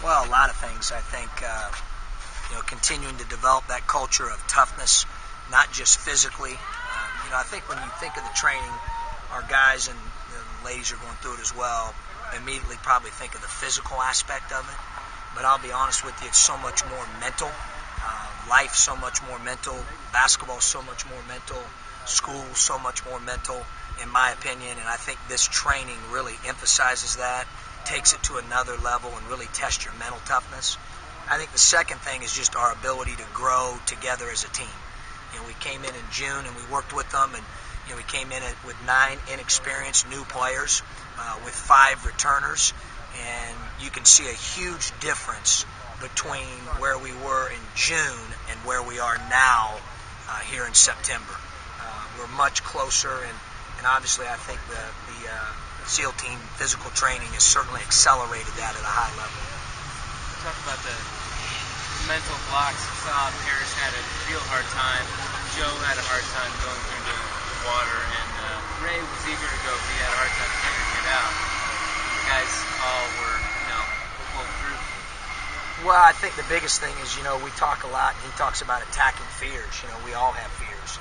Well, a lot of things. I think continuing to develop that culture of toughness, not just physically. I think when you think of the training, our guys and the ladies are going through it as well. Immediately, probably think of the physical aspect of it. But I'll be honest with you, it's so much more mental. Life so much more mental. Basketball so much more mental. School so much more mental, in my opinion. And I think this training really emphasizes that, takes it to another level, and really tests your mental toughness. I think the second thing is just our ability to grow together as a team. We came in June and we worked with them, and we came in with 9 inexperienced new players, with 5 returners, and you can see a huge difference between where we were in June and where we are now here in September. We're much closer, and obviously I think the SEAL team physical training has certainly accelerated that at a high level. Talk about the mental blocks. I saw Paris had a real hard time. Joe had a hard time going through the water, and Ray was eager to go, but he had a hard time figuring it out. You guys all were, full through. Well, I think the biggest thing is, we talk a lot, and he talks about attacking fears. We all have fears.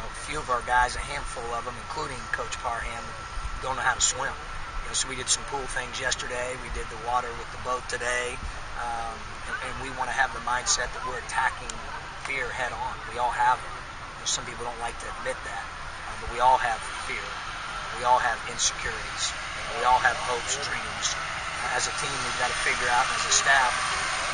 A few of our guys, a handful of them, including Coach Parham, don't know how to swim. So we did some pool things yesterday. We did the water with the boat today. And we want to have the mindset that we're attacking fear head on. We all have it. Some people don't like to admit that, but we all have fear. We all have insecurities. We all have hopes, dreams. As a team, we've got to figure out, as a staff,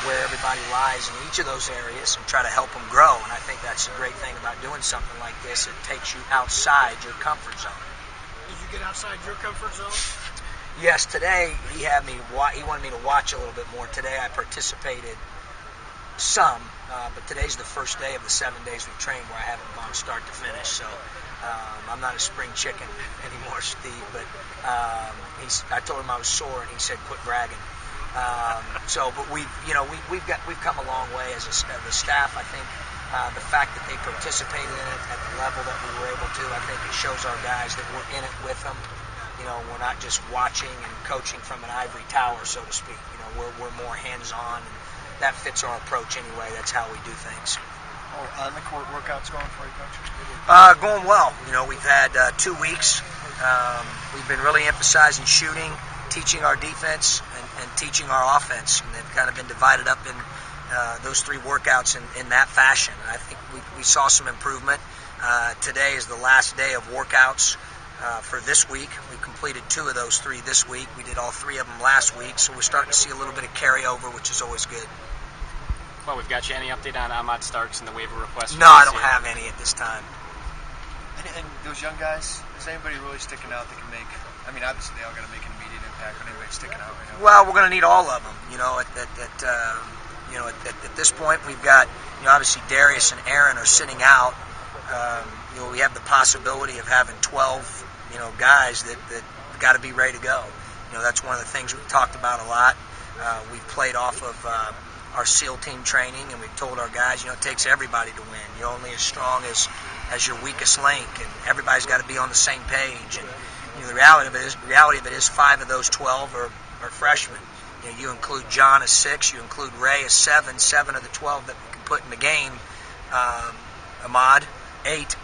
where everybody lies in each of those areas and try to help them grow. And I think that's the great thing about doing something like this. It takes you outside your comfort zone. Did you get outside your comfort zone? Yes, today he wanted me to watch a little bit more. Today I participated some, but today's the first day of the 7 days we've trained where I haven't gone start to finish. So I'm not a spring chicken anymore, Steve. But I told him I was sore, and he said, "Quit bragging." But we've come a long way as a staff. I think the fact that they participated in it at the level that we were able to, I think it shows our guys that we're in it with them. We're not just watching and coaching from an ivory tower, so to speak. We're more hands-on, and that fits our approach anyway. That's how we do things. On the court workouts going for you, Coach? Going well. We've had 2 weeks. We've been really emphasizing shooting, teaching our defense, and teaching our offense. And they've kind of been divided up in those 3 workouts in that fashion. And I think we saw some improvement. Today is the last day of workouts for this week. We completed 2 of those 3 this week. We did all 3 of them last week, so we're starting to see a little bit of carryover, which is always good. Well, we've got you. Any update on Ahmad Starks and the waiver request? No, I don't have any at this time. And those young guys, is anybody really sticking out that can make, obviously they all got to make an immediate impact, but anybody sticking out right now? Well, we're going to need all of them. At this point, we've got, obviously Darius and Aaron are sitting out. We have the possibility of having 12, guys that got to be ready to go. That's one of the things we've talked about a lot. We've played off of our SEAL team training, and we've told our guys, it takes everybody to win. You're only as strong as your weakest link, and everybody's got to be on the same page. And the reality of it is 5 of those 12 are freshmen. You include John as 6, you include Ray as 7 of the 12 that we can put in the game. Ahmad, 8,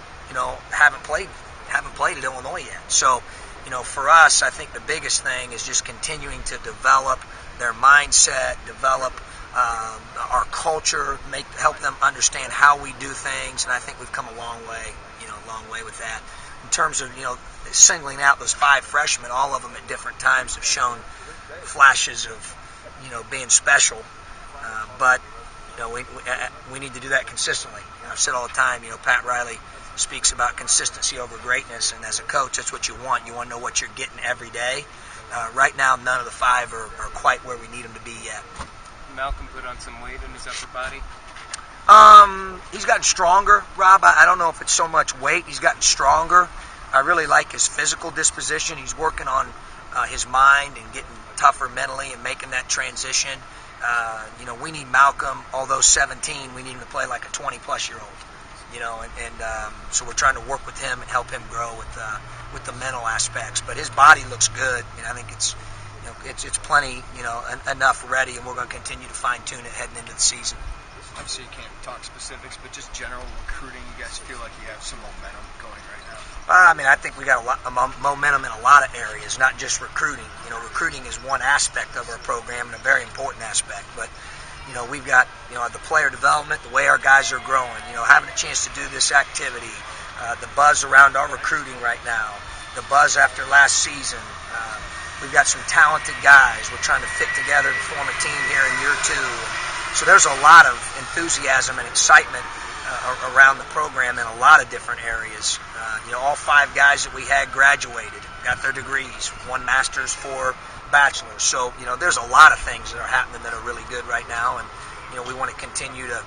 haven't played at Illinois yet. So, for us, I think the biggest thing is just continuing to develop their mindset, develop our culture, help them understand how we do things, and I think we've come a long way with that. In terms of, singling out those 5 freshmen, all of them at different times have shown flashes of, being special, but we need to do that consistently. I've said all the time, Pat Riley speaks about consistency over greatness, and as a coach, that's what you want. You want to know what you're getting every day. Right now, none of the 5 are quite where we need them to be yet. Malcolm put on some weight in his upper body? He's gotten stronger, Rob. I don't know if it's so much weight. He's gotten stronger. I really like his physical disposition. He's working on his mind and getting tougher mentally and making that transition. We need Malcolm, although 17, we need him to play like a 20-plus-year-old. So we're trying to work with him and help him grow with the mental aspects. But his body looks good. I think it's it's plenty, enough ready, and we're going to continue to fine tune it heading into the season. Obviously, you can't talk specifics, but just general recruiting, you guys feel like you have some momentum going right now? I think we got a lot of momentum in a lot of areas, not just recruiting. Recruiting is one aspect of our program and a very important aspect. But, we've got, the player development, the way our guys are growing, having a chance to do this activity, the buzz around our recruiting right now, the buzz after last season. We've got some talented guys. We're trying to fit together to form a team here in year 2. So there's a lot of enthusiasm and excitement around the program in a lot of different areas. All 5 guys that we had graduated, got their degrees, 1 master's, 4 bachelors. So, there's a lot of things that are happening that are really good right now, and, we want to continue to,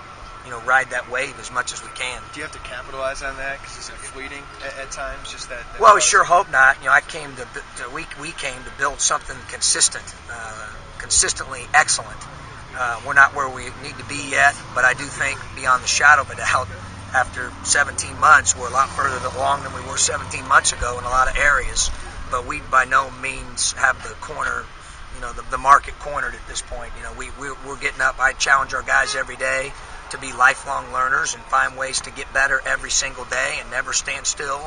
ride that wave as much as we can. Do you have to capitalize on that? Because is it fleeting at times? Just that well, we sure hope not. We came to build something consistent, consistently excellent. We're not where we need to be yet, but I do think beyond the shadow of a doubt, after 17 months, we're a lot further along than we were 17 months ago in a lot of areas. But we by no means have the corner, the market cornered at this point. We're getting up. I challenge our guys every day to be lifelong learners and find ways to get better every single day and never stand still.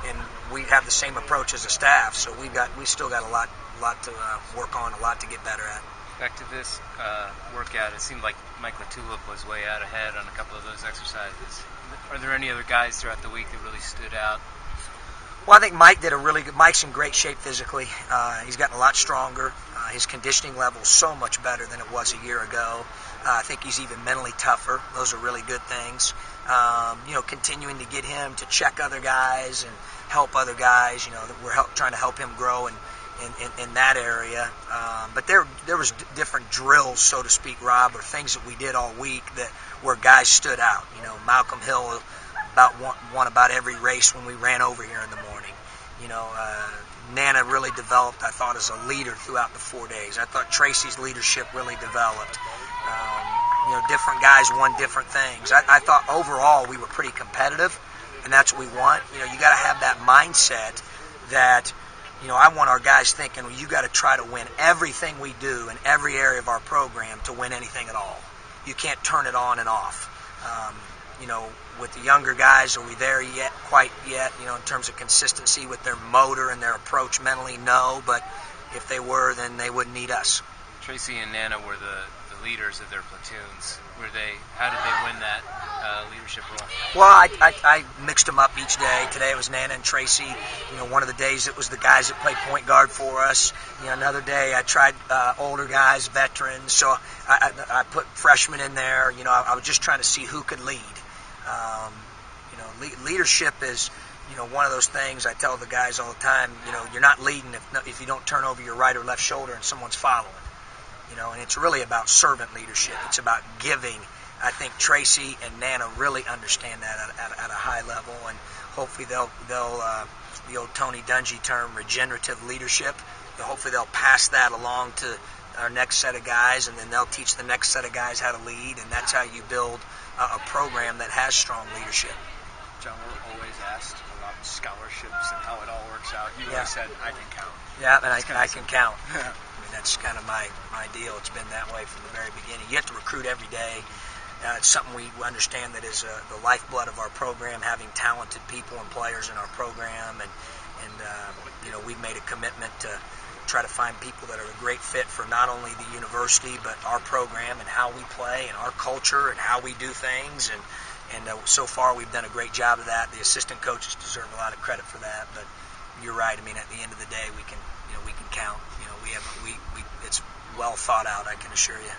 And we have the same approach as a staff. So we still got a lot to work on, a lot to get better at. Back to this workout, it seemed like Mike Latulip was way out ahead on a couple of those exercises. Are there any other guys throughout the week that really stood out? Well, I think Mike did a really good. Mike's in great shape physically. He's gotten a lot stronger. His conditioning level is so much better than it was a year ago. I think he's even mentally tougher. Those are really good things. Continuing to get him to check other guys and help other guys. We're trying to help him grow in that area. But there was different drills, so to speak, Rob, or things that we did all week where guys stood out. Malcolm Hill won about every race when we ran over here in the morning. Nana really developed, I thought, as a leader throughout the 4 days. I thought Tracy's leadership really developed. Different guys won different things. I thought overall we were pretty competitive, and that's what we want. You got to have that mindset that, I want our guys thinking, well, you got to try to win everything we do in every area of our program to win anything at all. You can't turn it on and off. With the younger guys, are we there quite yet, in terms of consistency with their motor and their approach mentally? No, but if they were, then they wouldn't need us. Tracy and Nana were the leaders of their platoons. How did they win that leadership role? Well, I mixed them up each day. Today it was Nana and Tracy. One of the days it was the guys that play point guard for us. Another day I tried older guys, veterans. So I put freshmen in there. I was just trying to see who could lead. Leadership is, one of those things I tell the guys all the time. You're not leading if you don't turn over your right or left shoulder and someone's following. And it's really about servant leadership. It's about giving. I think Tracy and Nana really understand that at a high level, and hopefully they'll the old Tony Dungy term, regenerative leadership. Hopefully they'll pass that along to our next set of guys, and then they'll teach the next set of guys how to lead, and that's how you build a program that has strong leadership. John, we're always asked about scholarships and how it all works out. You always said, I can count. Yeah, and I can count. That's kind of my deal. It's been that way from the very beginning. You have to recruit every day. It's something we understand that is the lifeblood of our program, having talented people and players in our program. And we've made a commitment to try to find people that are a great fit for not only the university, but our program and how we play and our culture and how we do things. And so far we've done a great job of that. The assistant coaches deserve a lot of credit for that. But you're right. At the end of the day, we can count. It's well thought out, I can assure you.